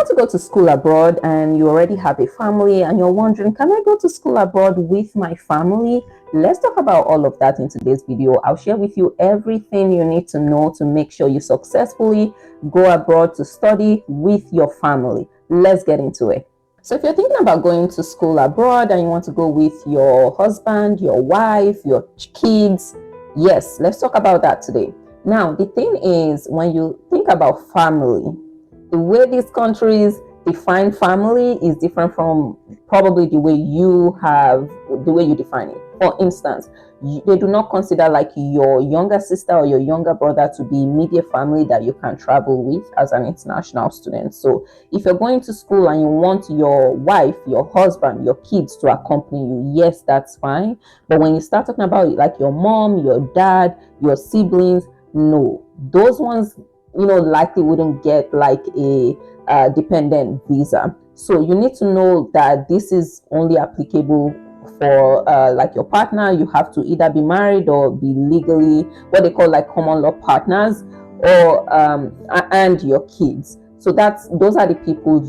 want to go to school abroad and you already have a family and you're wondering, can I go to school abroad with my family? Let's talk about all of that in today's video. I'll share with you everything you need to know to make sure you successfully go abroad to study with your family. Let's get into it. So if you're thinking about going to school abroad and you want to go with your husband, your wife, your kids, yes, let's talk about that today. Now, the thing is, when you think about family, the way these countries define family is different from probably the way you define it. For instance, they do not consider like your younger sister or your younger brother to be immediate family that you can travel with as an international student. So if you're going to school and you want your wife, your husband, your kids to accompany you, yes, that's fine. But when you start talking about it, like your mom, your dad, your siblings, no, those ones, likely wouldn't get like a dependent visa. So you need to know that this is only applicable for like your partner. You have to either be married or be legally what they call like common law partners, or and your kids. So those are the people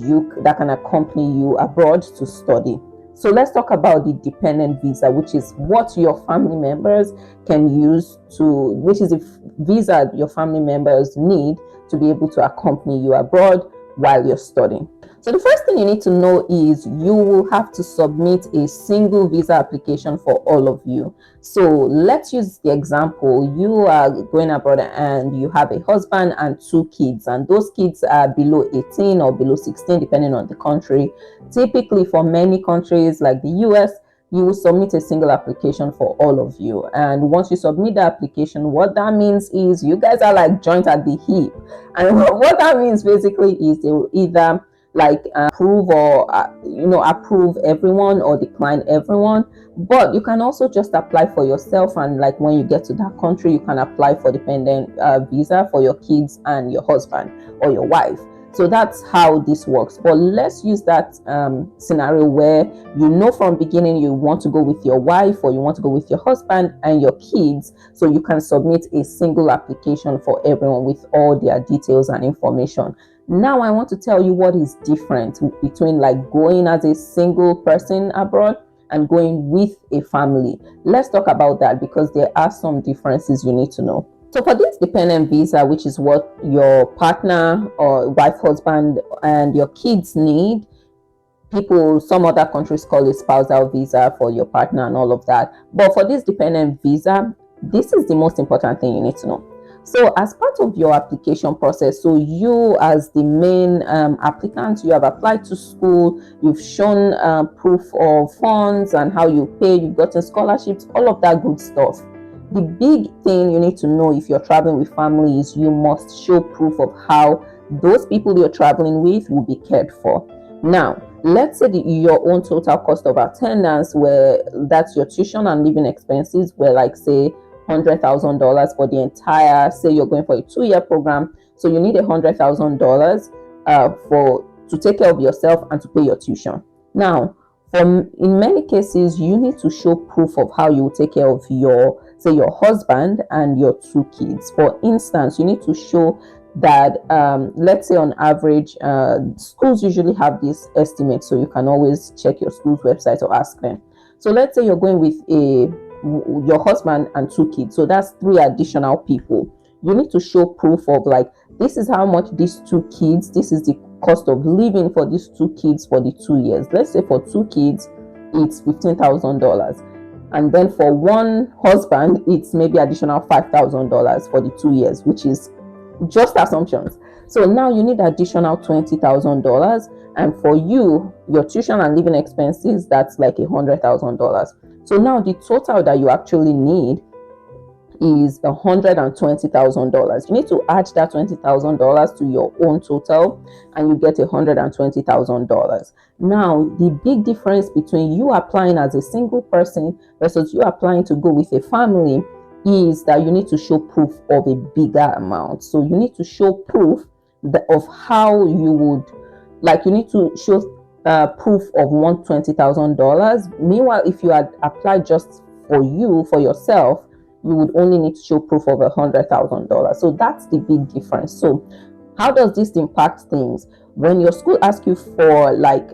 that can accompany you abroad to study. So let's talk about the dependent visa, which is what your family members can use which is the visa your family members need to be able to accompany you abroad while you're studying. So the first thing you need to know is you will have to submit a single visa application for all of you. So let's use the example. You are going abroad and you have a husband and 2 kids, and those kids are below 18 or below 16 depending on the country. Typically for many countries like the US, you will submit a single application for all of you. And once you submit the application, what that means is you guys are like joined at the hip. And what that means basically is they will either like approve or approve everyone or decline everyone. But you can also just apply for yourself, and like when you get to that country, you can apply for dependent visa for your kids and your husband or your wife. So that's how this works. But let's use that scenario where from beginning you want to go with your wife or you want to go with your husband and your kids, so you can submit a single application for everyone with all their details and information. Now I want to tell you what is different between like going as a single person abroad and going with a family. Let's talk about that because there are some differences you need to know. So for this dependent visa, which is what your partner or wife, husband, and your kids need, some other countries call it spousal visa for your partner and all of that. But for this dependent visa, this is the most important thing you need to know. So as part of your application process, so you as the main applicant, you have applied to school, you've shown proof of funds and how you pay, you've gotten scholarships, all of that good stuff. The big thing you need to know if you're traveling with family is you must show proof of how those people you're traveling with will be cared for. Now, let's say your own total cost of attendance, where that's your tuition and living expenses, were like say $100,000 for the entire, say you're going for a 2-year program, so you need $100,000 to take care of yourself and to pay your tuition. Now, in many cases, you need to show proof of how you will take care of your husband and your 2 kids. For instance, you need to show that let's say on average, schools usually have this estimate, so you can always check your school's website or ask them. So let's say you're going with your husband and 2 kids, so that's 3 additional people. You need to show proof of like, this is how much these 2 kids, this is the cost of living for these 2 kids for the 2 years. Let's say for 2 kids it's $15,000, and then for one husband it's maybe additional $5,000 for the 2 years, which is just assumptions. So now you need additional $20,000, and for you, your tuition and living expenses, that's like $100,000. So now the total that you actually need is $120,000. You need to add that $20,000 to your own total, and you get $120,000. Now, the big difference between you applying as a single person versus you applying to go with a family is that you need to show proof of a bigger amount. So you need to show proof of how you would, like, you need to show proof of $120,000. Meanwhile, if you had applied just for yourself, you would only need to show proof of $100,000. So that's the big difference. So how does this impact things? when your school asks you for like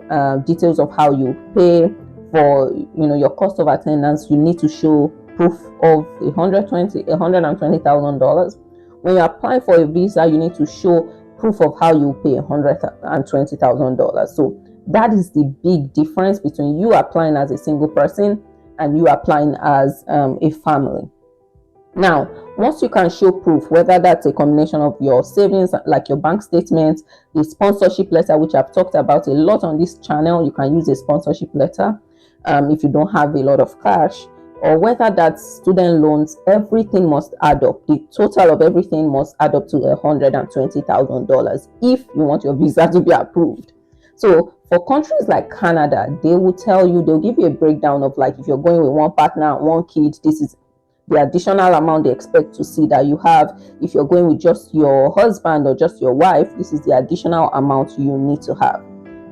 details of how you pay for your cost of attendance, you need to show proof of $120,000. When you're applying for a visa, you need to show proof of how you pay $120,000. So that is the big difference between you applying as a single person and you applying as a family. Now, once you can show proof, whether that's a combination of your savings, like your bank statement, a sponsorship letter, which I've talked about a lot on this channel, you can use a sponsorship letter if you don't have a lot of cash, or whether that's student loans, everything must add up. The total of everything must add up to $120,000 if you want your visa to be approved. So for countries like Canada, they will tell you, they'll give you a breakdown of like, if you're going with one partner and one kid, this is the additional amount they expect to see that you have. If you're going with just your husband or just your wife, this is the additional amount you need to have.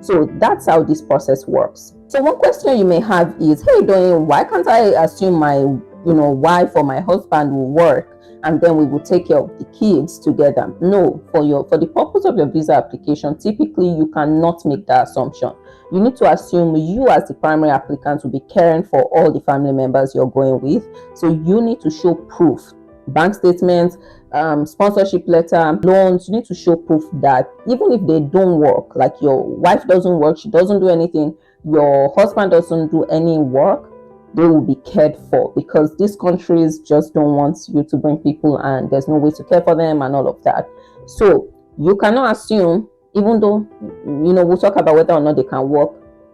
So that's how this process works. So one question you may have is, hey Doyin, why can't I assume my wife or my husband will work and then we will take care of the kids together? No, for the purpose of your visa application, typically you cannot make that assumption. You need to assume you as the primary applicant will be caring for all the family members you're going with. So you need to show proof, bank statements, sponsorship letter, loans. You need to show proof that even if they don't work, like your wife doesn't work, she doesn't do anything, your husband doesn't do any work, they will be cared for, because these countries just don't want you to bring people and there's no way to care for them and all of that. So you cannot assume, even though we'll talk about whether or not they can work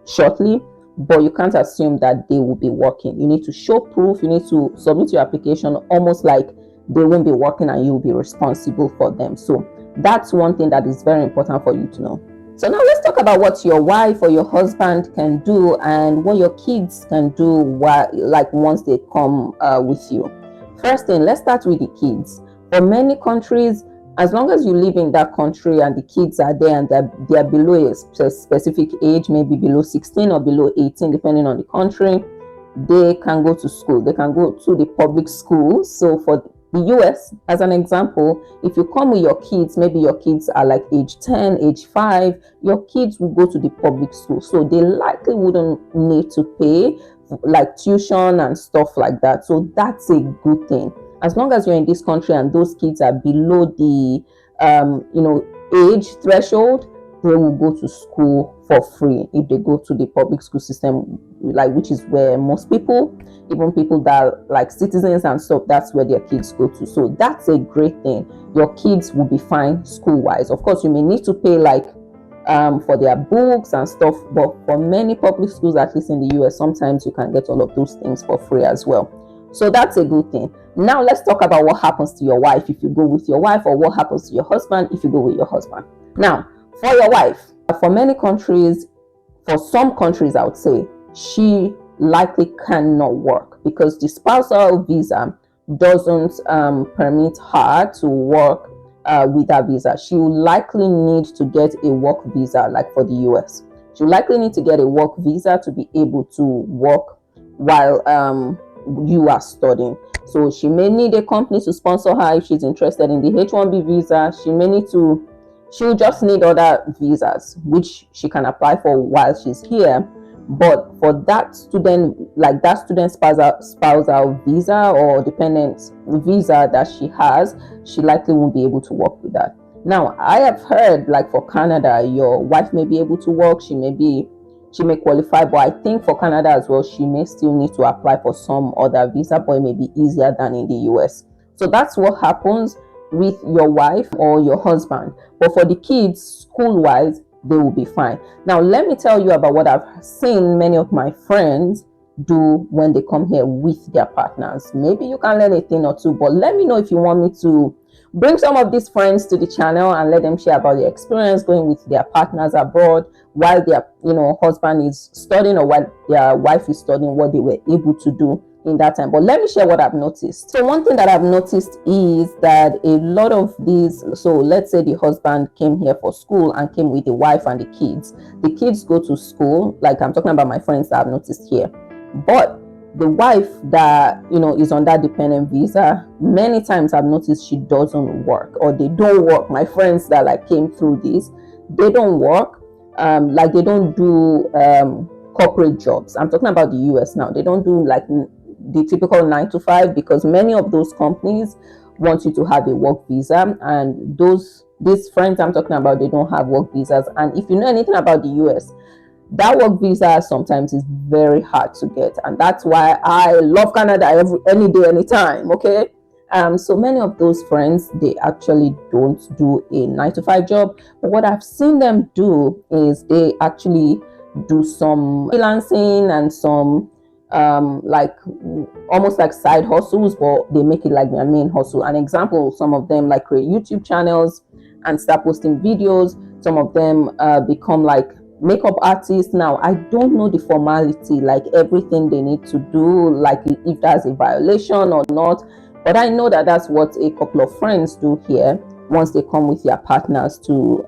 shortly, but you can't assume that they will be working. You need to show proof. You need to submit your application almost like they won't be working and you'll be responsible for them. So that's one thing that is very important for you to know. So now let's talk about what your wife or your husband can do and what your kids can do once they come with you. First thing, let's start with the kids. For many countries, as long as you live in that country and the kids are there and they're below a specific age, maybe below 16 or below 18, depending on the country, they can go to school. They can go to the public schools. So for the US, as an example, if you come with your kids, maybe your kids are like age 10, age 5, your kids will go to the public school. So they likely wouldn't need to pay like tuition and stuff like that. So that's a good thing. As long as you're in this country and those kids are below the age threshold, they will go to school for free if they go to the public school system, which is where most people, even people that are like citizens and stuff, that's where their kids go to. So that's a great thing. Your kids will be fine school wise. Of course, you may need to pay for their books and stuff, but for many public schools, at least in the US, sometimes you can get all of those things for free as well. So that's a good thing. Now let's talk about what happens to your wife if you go with your wife, or what happens to your husband if you go with your husband. Now, for your wife, for many countries, for some countries, I would say, she likely cannot work because the spousal visa doesn't permit her to work with her visa. She will likely need to get a work visa, like for the US. She will likely need to get a work visa to be able to work while you are studying. So she may need a company to sponsor her if she's interested in the H-1B visa. She'll just need other visas which she can apply for while she's here. But for that student, like that student spousal visa or dependent visa that she has, she likely won't be able to work with that. Now, I have heard, like for Canada, your wife may be able to work, she may qualify, but I think for Canada as well, she may still need to apply for some other visa, but it may be easier than in the US. So that's what happens with your wife or your husband. But for the kids, school-wise, they will be fine. Now, let me tell you about what I've seen many of my friends do when they come here with their partners. Maybe you can learn a thing or two, but let me know if you want me to bring some of these friends to the channel and let them share about their experience going with their partners abroad while their husband is studying, or while their wife is studying, what they were able to do in that time. But let me share what I've noticed. So one thing that I've noticed is that a lot of these, so let's say the husband came here for school and came with the wife and the kids. The kids go to school, like I'm talking about my friends that I've noticed here. But the wife that is on that dependent visa, many times I've noticed she doesn't work, or they don't work. My friends that came through this, they don't work, like they don't do corporate jobs. I'm talking about the US now. They don't do like the typical 9 to 5, because many of those companies want you to have a work visa, and these friends I'm talking about, they don't have work visas. And if you know anything about the US, that work visa sometimes is very hard to get, and that's why I love Canada any day, anytime. Okay. So many of those friends, they actually don't do a 9 to 5 job, but what I've seen them do is they actually do some freelancing and some like almost like side hustles, but they make it like their main hustle. An example, some of them like create YouTube channels and start posting videos. Some of them become like makeup artists. Now I don't know the formality, like everything they need to do, like if that's a violation or not, but I know that that's what a couple of friends do here once they come with their partners to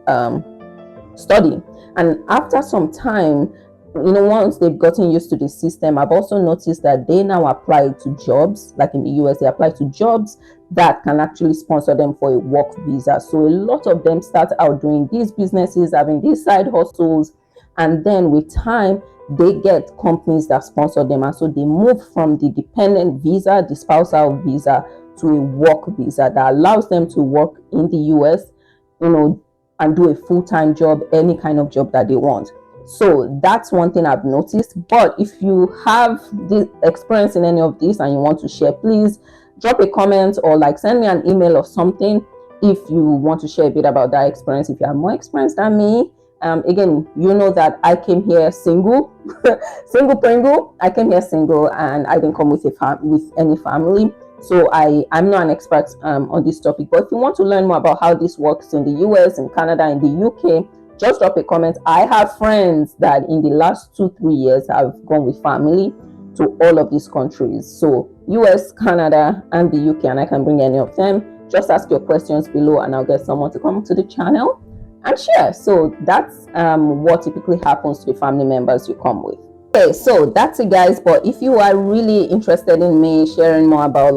study. And after some time, once they've gotten used to the system, I've also noticed that they now apply to jobs, like in the US, they apply to jobs that can actually sponsor them for a work visa. So a lot of them start out doing these businesses, having these side hustles, and then with time, they get companies that sponsor them. And so they move from the dependent visa, the spousal visa, to a work visa that allows them to work in the US, and do a full-time job, any kind of job that they want. So that's one thing I've noticed. But if you have the experience in any of this and you want to share, please drop a comment or like send me an email or something if you want to share a bit about that experience, if you have more experience than me. Again, you know that I came here single, single Pringle. I came here single, and I didn't come with any family. So I'm not an expert on this topic. But if you want to learn more about how this works in the US, in Canada, in the UK, just drop a comment. I have friends that in the last 2-3 years have gone with family to all of these countries. So US, Canada, and the UK, and I can bring any of them. Just ask your questions below and I'll get someone to come to the channel and share. So that's what typically happens to the family members you come with. Okay, so that's it, guys. But if you are really interested in me sharing more about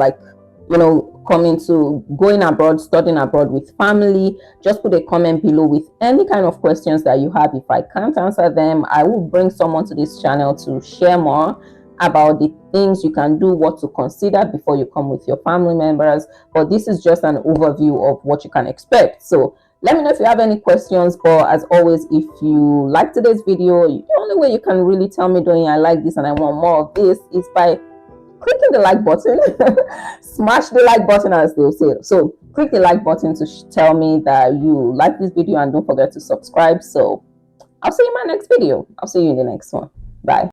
going abroad, studying abroad with family, just put a comment below with any kind of questions that you have. If I can't answer them, I will bring someone to this channel to share more about the things you can do, what to consider before you come with your family members. But this is just an overview of what you can expect. So let me know if you have any questions. But as always, if you like today's video, the only way you can really tell me, doing I like this and I want more of this, is by clicking the like button. Smash the like button, as they'll say. So click the like button to tell me that you like this video, and don't forget to subscribe. So I'll see you in my next video. I'll see you in the next one. Bye.